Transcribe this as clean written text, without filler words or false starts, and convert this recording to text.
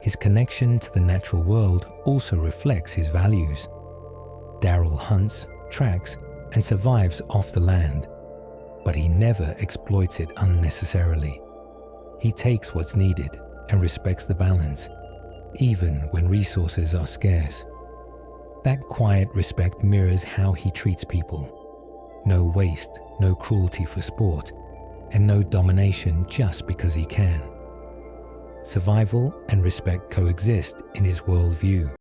His connection to the natural world also reflects his values. Daryl hunts, tracks, and survives off the land, but he never exploits it unnecessarily. He takes what's needed and respects the balance, even when resources are scarce. That quiet respect mirrors how he treats people. No waste, no cruelty for sport, and no domination just because he can. Survival and respect coexist in his worldview.